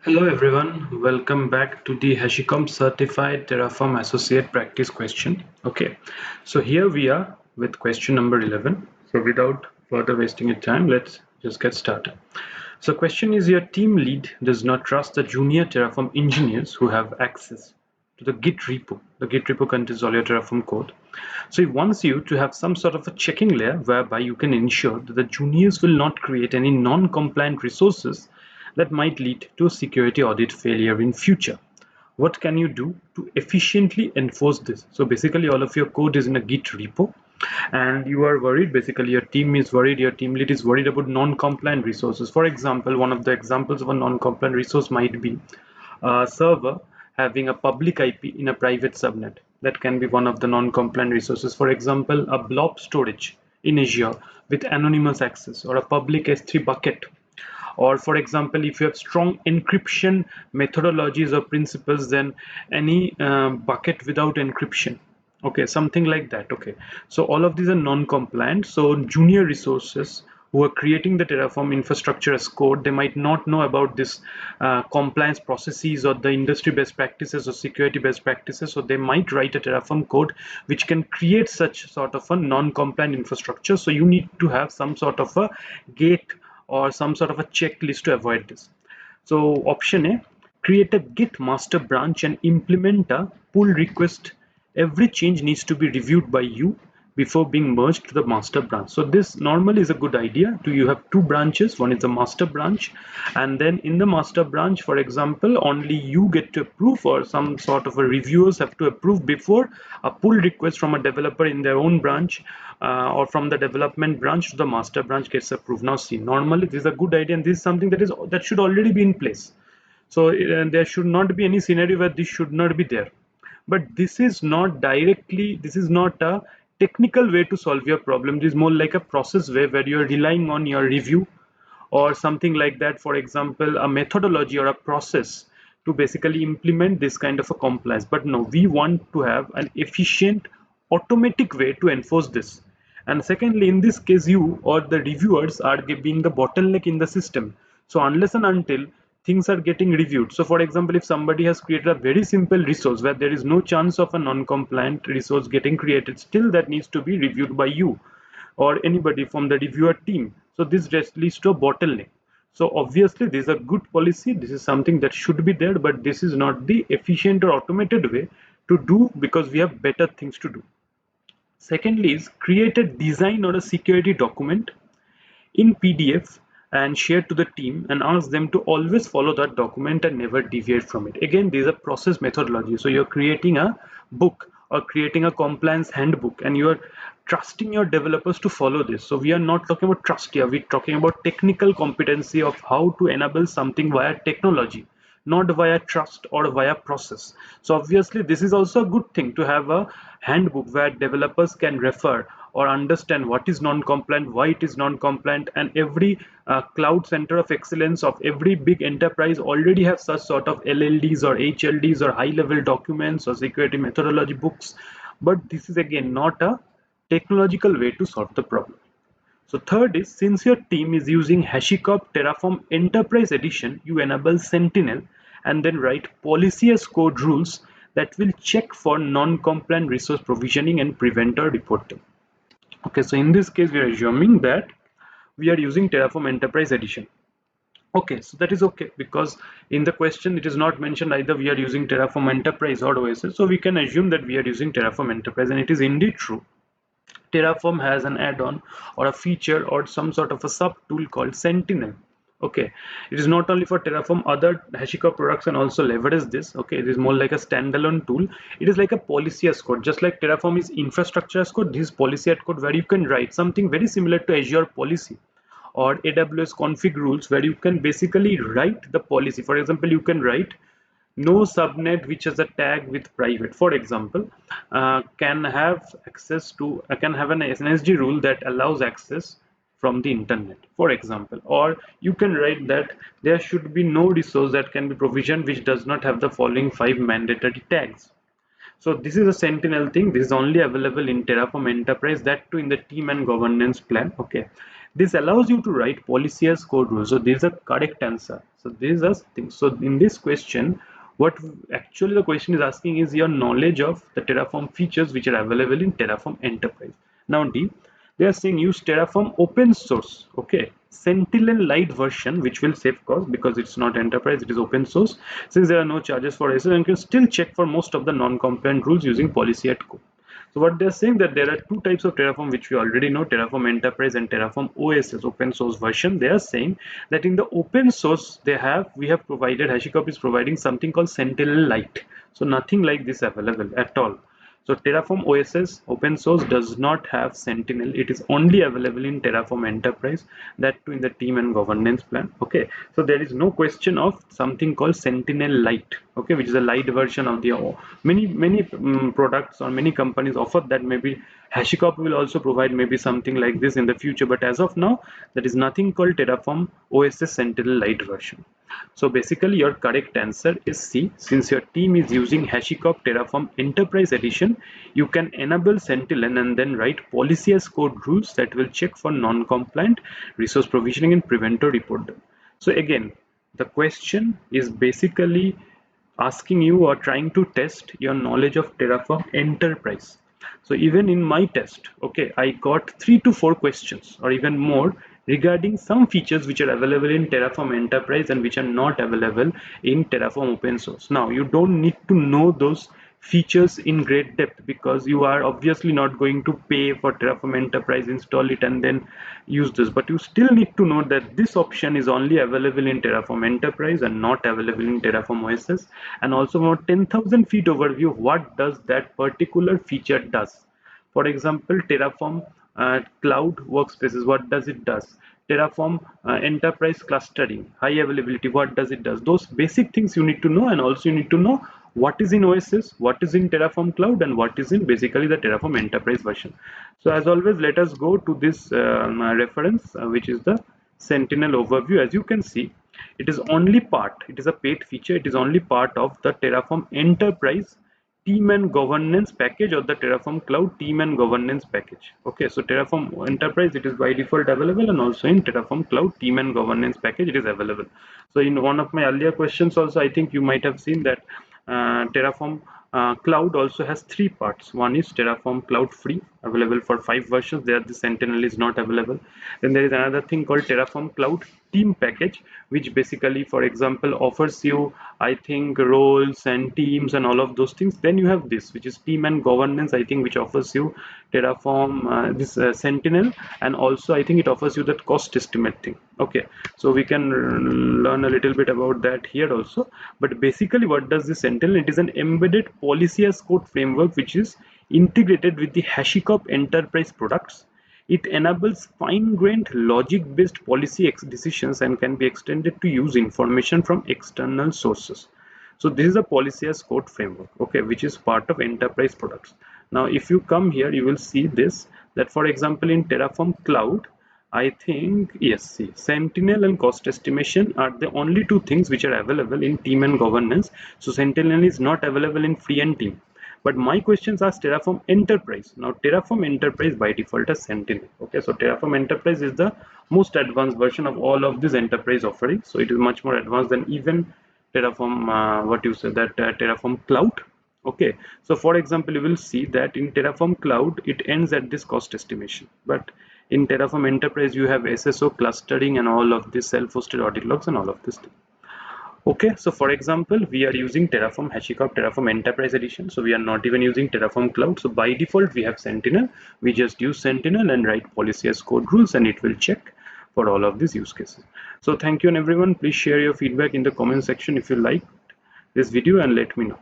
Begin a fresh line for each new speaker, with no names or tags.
Hello everyone, welcome back to the HashiCorp Certified Terraform Associate Practice question. Okay, so here we are with question number 11. So without further wasting your time, let's just get started. So question is, your team lead does not trust the junior Terraform engineers who have access to the Git repo. The Git repo contains all your Terraform code. So he wants you to have some sort of a checking layer whereby you can ensure that the juniors will not create any non-compliant resources that might lead to a security audit failure in future. What can you do to efficiently enforce this? So basically all of your code is in a Git repo and you are worried, basically your team is worried, your team lead is worried about non-compliant resources. For example, one of the examples of a non-compliant resource might be a server having a public IP in a private subnet. That can be one of the non-compliant resources. For example, a blob storage in Azure with anonymous access, or a public S3 bucket, or for example if you have strong encryption methodologies or principles, then any bucket without encryption, okay, something like that. Okay, so all of these are non-compliant. So junior resources who are creating the Terraform infrastructure as code, they might not know about this compliance processes or the industry best practices or security best practices, so they might write a Terraform code which can create such sort of a non-compliant infrastructure. So you need to have some sort of a gate or some sort of a checklist to avoid this. So option A, create a Git master branch and implement a pull request. Every change needs to be reviewed by you before being merged to the master branch. So this normally is a good idea. You have two branches. One is the master branch, and then in the master branch, for example, only you get to approve, or some sort of a reviewers have to approve before a pull request from a developer in their own branch or from the development branch to the master branch gets approved. Now see, normally this is a good idea, and this is something that should already be in place. So there should not be any scenario where this should not be there. But this is not directly, this is not a technical way to solve your problem. This is more like a process way where you're relying on your review or something like that. For example, a methodology or a process to basically implement this kind of a compliance. But no, we want to have an efficient automatic way to enforce this. And secondly, in this case, you or the reviewers are being the bottleneck in the system. So unless and until things are getting reviewed, so for example, if somebody has created a very simple resource where there is no chance of a non-compliant resource getting created, still that needs to be reviewed by you or anybody from the reviewer team. So this just leads to a bottleneck. So obviously this is a good policy, this is something that should be there, but this is not the efficient or automated way to do, because we have better things to do. Secondly is, create a design or a security document in PDF and share to the team and ask them to always follow that document and never deviate from it. Again, these are process methodology. So you're creating a book or creating a compliance handbook, and you're trusting your developers to follow this. So we are not talking about trust here, we're talking about technical competency of how to enable something via technology, not via trust or via process. So obviously this is also a good thing to have a handbook where developers can refer or understand what is non-compliant, why it is non-compliant, and every cloud center of excellence of every big enterprise already have such sort of LLDs or HLDs or high-level documents or security methodology books. But this is again not a technological way to solve the problem. So third is, since your team is using HashiCorp Terraform Enterprise Edition, you enable Sentinel and then write policy as code rules that will check for non-compliant resource provisioning and prevent or report them. Okay, so in this case, we are assuming that we are using Terraform Enterprise Edition. Okay, so that is okay, because in the question it is not mentioned either we are using Terraform Enterprise or OSS, so we can assume that we are using Terraform Enterprise, and it is indeed true. Terraform has an add-on or a feature or some sort of a sub tool called Sentinel. Okay, it is not only for Terraform, other HashiCorp products can also leverage this. Okay, it is more like a standalone tool. It is like a policy as code, just like Terraform is infrastructure as code. This is policy as code, where you can write something very similar to Azure policy or AWS config rules, where you can basically write the policy. For example, you can write no subnet which has a tag with private, for example, can have access to can have an SNSG rule that allows access from the internet, for example. Or you can write that there should be no resource that can be provisioned which does not have the following 5 mandatory tags. So this is a Sentinel thing. This is only available in Terraform Enterprise, that too in the team and governance plan. Okay, This allows you to write policy as code rules. So this is a correct answer. So these are things. So in this question, what actually the question is asking is your knowledge of the Terraform features which are available in Terraform Enterprise. Now D, they are saying use Terraform open source, okay, Sentinel Lite version, which will save cost because it's not enterprise, it is open source. Since there are no charges for SS, and you can still check for most of the non-compliant rules using policy at code. So what they're saying that there are two types of Terraform which we already know, Terraform Enterprise and Terraform OSS, open source version. They are saying that in the open source we have provided, HashiCorp is providing something called Sentinel Lite. So nothing like this available at all. So Terraform OSS open source does not have Sentinel. It is only available in Terraform Enterprise, that too in the team and governance plan. Okay, so there is no question of something called Sentinel Lite. Okay, which is a light version of the many products or many companies offer that. Maybe HashiCorp will also provide maybe something like this in the future, but as of now, there is nothing called Terraform OSS Sentinel Lite version. So basically your correct answer is C. Since your team is using HashiCorp Terraform Enterprise Edition, you can enable Sentinel and then write policy as code rules that will check for non-compliant resource provisioning and prevent or report them. So again, the question is basically asking you or trying to test your knowledge of Terraform Enterprise. So even in my test, okay, I got 3 to 4 questions or even more regarding some features which are available in Terraform Enterprise and which are not available in Terraform Open Source. Now, you don't need to know those features in great depth because you are obviously not going to pay for Terraform Enterprise, install it and then use this, but you still need to know that this option is only available in Terraform Enterprise and not available in Terraform OSS. And also more 10,000 feet overview, what does that particular feature does. For example, Terraform cloud workspaces, what does it does. Terraform enterprise clustering, high availability, what does it does. Those basic things you need to know, and also you need to know what is in OSS, what is in Terraform Cloud, and what is in basically the Terraform Enterprise version. So as always, let us go to this reference, which is the Sentinel overview. As you can see, it is only part, it is a paid feature, it is only part of the Terraform Enterprise team and governance package or the Terraform Cloud team and governance package. Okay, so Terraform Enterprise, it is by default available, and also in Terraform Cloud team and governance package it is available. So in one of my earlier questions also, I think you might have seen that Terraform Cloud also has 3 parts. One is Terraform Cloud Free, available for 5 versions. There the Sentinel is not available. Then there is another thing called Terraform Cloud Team Package, which basically, for example, offers you, I think, roles and teams and all of those things. Then you have this, which is Team and Governance, I think, which offers you Terraform this Sentinel, and also I think it offers you that cost estimate thing. Okay, so we can learn a little bit about that here also. But basically, what does the Sentinel? It is an embedded policy as code framework which is integrated with the HashiCorp Enterprise products. It enables fine-grained logic-based policy decisions and can be extended to use information from external sources. So this is a policy as code framework, okay, which is part of enterprise products. Now, if you come here, you will see this, that for example, in Terraform Cloud, I think, yes, see, Sentinel and cost estimation are the only 2 things which are available in team and governance. So Sentinel is not available in free and team. But my questions ask Terraform Enterprise. Now Terraform Enterprise by default is Sentinel. Okay, so Terraform Enterprise is the most advanced version of all of these enterprise offerings. So it is much more advanced than even Terraform, Terraform Cloud. Okay, so for example, you will see that in Terraform Cloud, it ends at this cost estimation. But in Terraform Enterprise, you have SSO clustering and all of this self-hosted audit logs and all of this thing. Okay, so for example, we are using Terraform HashiCorp Terraform Enterprise Edition. So we are not even using Terraform Cloud. So by default, we have Sentinel. We just use Sentinel and write policy as code rules, and it will check for all of these use cases. So thank you, and everyone, please share your feedback in the comment section if you liked this video and let me know.